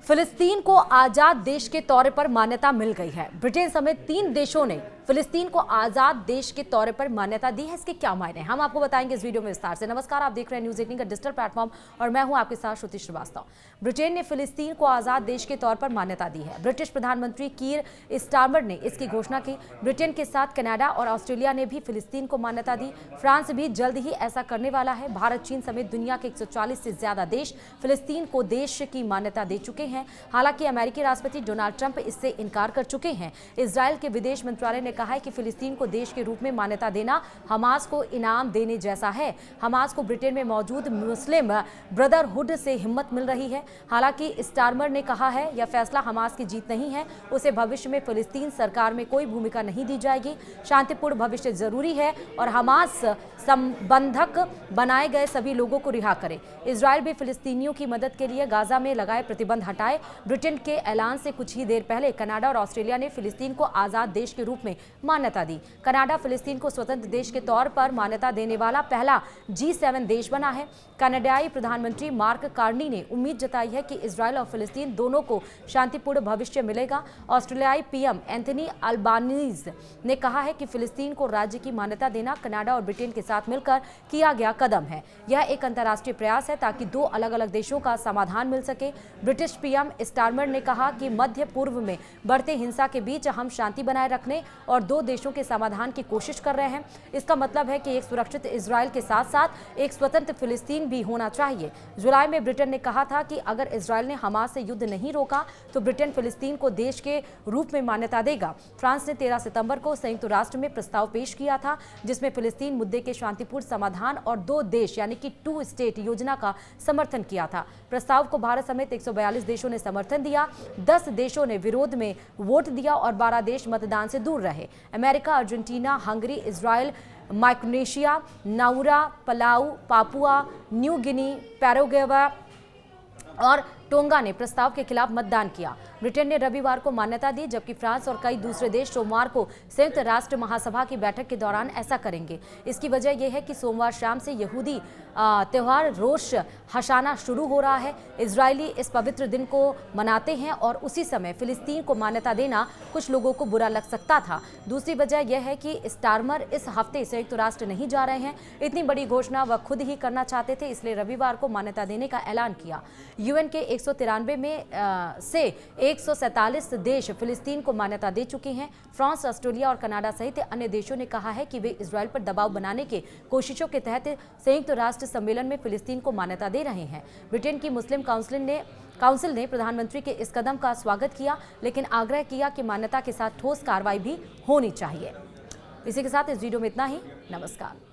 फिलिस्तीन को आजाद देश के तौर पर मान्यता मिल गई है। ब्रिटेन समेत 3 देशों ने फिलिस्तीन को आजाद देश के तौर पर मान्यता दी है। इसके क्या मायने हैं हम आपको बताएंगे इस वीडियो में विस्तार से। नमस्कार, आप देख रहे हैं न्यूज 18 का डिजिटल प्लेटफॉर्म और मैं हूं आपके साथ श्रुति श्रीवास्तव। ब्रिटेन ने फिलिस्तीन को आजाद देश के तौर पर मान्यता दी है। ब्रिटिश प्रधानमंत्री कीर स्टारमर ने इसकी घोषणा की। ब्रिटेन के साथ कनाडा और ऑस्ट्रेलिया ने भी फिलिस्तीन को मान्यता दी। फ्रांस भी जल्द ही ऐसा करने वाला है। भारत, चीन समेत दुनिया के 140 से ज्यादा देश फिलिस्तीन को देश की मान्यता दे चुके हैं। हालांकि अमेरिकी राष्ट्रपति डोनाल्ड ट्रंप इससे इनकार कर चुके हैं। इजरायल के विदेश मंत्रालय ने कहा है कि फिलिस्तीन को देश के रूप में मान्यता देना हमास को इनाम देने जैसा है। हमास को ब्रिटेन में मौजूद मुस्लिम ब्रदरहुड से हिम्मत मिल रही है। हालांकि स्टारमर ने कहा है यह फैसला हमास की जीत नहीं है। उसे भविष्य में फिलिस्तीन सरकार में कोई भूमिका नहीं दी जाएगी। शांतिपूर्ण भविष्य जरूरी है और हमास संबंधक बनाए गए सभी लोगों को रिहा करे। इजरायल भी फिलिस्तीनियों की मदद के लिए गाजा में लगाए प्रतिबंध हटाए। ब्रिटेन के ऐलान से कुछ ही देर पहले कनाडा और ऑस्ट्रेलिया ने फिलिस्तीन को आजाद देश के रूप में मान्यता दी। कनाडा फिलिस्तीन को स्वतंत्र देश के तौर पर मान्यता देने वाला पहला G7 देश बना है। कनाडाई प्रधानमंत्री मार्क कार्नी ने उम्मीद जताई है कि इजरायल और फिलिस्तीन दोनों को शांतिपूर्ण भविष्य मिलेगा। ऑस्ट्रेलियाई पीएम एंथनी अल्बानीज ने कहा है कि फिलिस्तीन को राज्य की मान्यता देना कनाडा और ब्रिटेन के साथ मिलकर किया गया कदम है। यह एक अंतर्राष्ट्रीय प्रयास है ताकि 2 अलग-अलग देशों का समाधान मिल सके। ब्रिटिश पीएम स्टारमर ने कहा कि मध्य पूर्व में बढ़ते हिंसा के बीच हम शांति बनाए रखने और 2 देशों के समाधान की कोशिश कर रहे हैं। इसका मतलब है कि एक सुरक्षित इजरायल के साथ साथ एक स्वतंत्र फिलिस्तीन भी होना चाहिए। जुलाई में ब्रिटेन ने कहा था कि अगर इजरायल ने हमास से युद्ध नहीं रोका तो ब्रिटेन फिलिस्तीन को देश के रूप में मान्यता देगा। फ्रांस ने 13 सितंबर को संयुक्त राष्ट्र में प्रस्ताव पेश किया था जिसमें फिलिस्तीन मुद्दे के शांतिपूर्ण समाधान और 2 देश यानी कि 2 स्टेट योजना का समर्थन किया था। प्रस्ताव को भारत समेत 142 देशों ने समर्थन दिया। 10 देशों ने विरोध में वोट दिया और 12 देश मतदान से दूर रहे। America, Argentina, Hungary, Israel, Micronesia, Nauru, Palau, Papua New Guinea, Paraguay और टोंगा ने प्रस्ताव के खिलाफ मतदान किया। ब्रिटेन ने रविवार को मान्यता दी जबकि फ्रांस और कई दूसरे देश सोमवार को संयुक्त राष्ट्र महासभा की बैठक के दौरान ऐसा करेंगे। इसकी वजह यह है कि सोमवार शाम से यहूदी त्योहार रोश हशाना शुरू हो रहा है। इजरायली इस पवित्र दिन को मनाते हैं और उसी समय फिलिस्तीन को मान्यता देना कुछ लोगों को बुरा लग सकता था। दूसरी वजह यह है कि स्टारमर इस हफ्ते संयुक्त राष्ट्र नहीं जा रहे हैं। इतनी बड़ी घोषणा वह खुद ही करना चाहते थे, इसलिए रविवार को मान्यता देने का ऐलान किया। यूएन के 193 में से 147 देश फिलिस्तीन को मान्यता दे चुके हैं। फ्रांस, ऑस्ट्रेलिया और कनाडा सहित अन्य देशों ने कहा है कि वे इजरायल पर दबाव बनाने के कोशिशों के तहत संयुक्त राष्ट्र सम्मेलन में फिलिस्तीन को मान्यता दे रहे हैं। ब्रिटेन की मुस्लिम काउंसिल ने प्रधानमंत्री के इस कदम का स्वागत किया लेकिन आग्रह किया कि मान्यता के साथ ठोस कार्रवाई भी होनी चाहिए। इसी के साथ इस वीडियो में इतना ही। नमस्कार।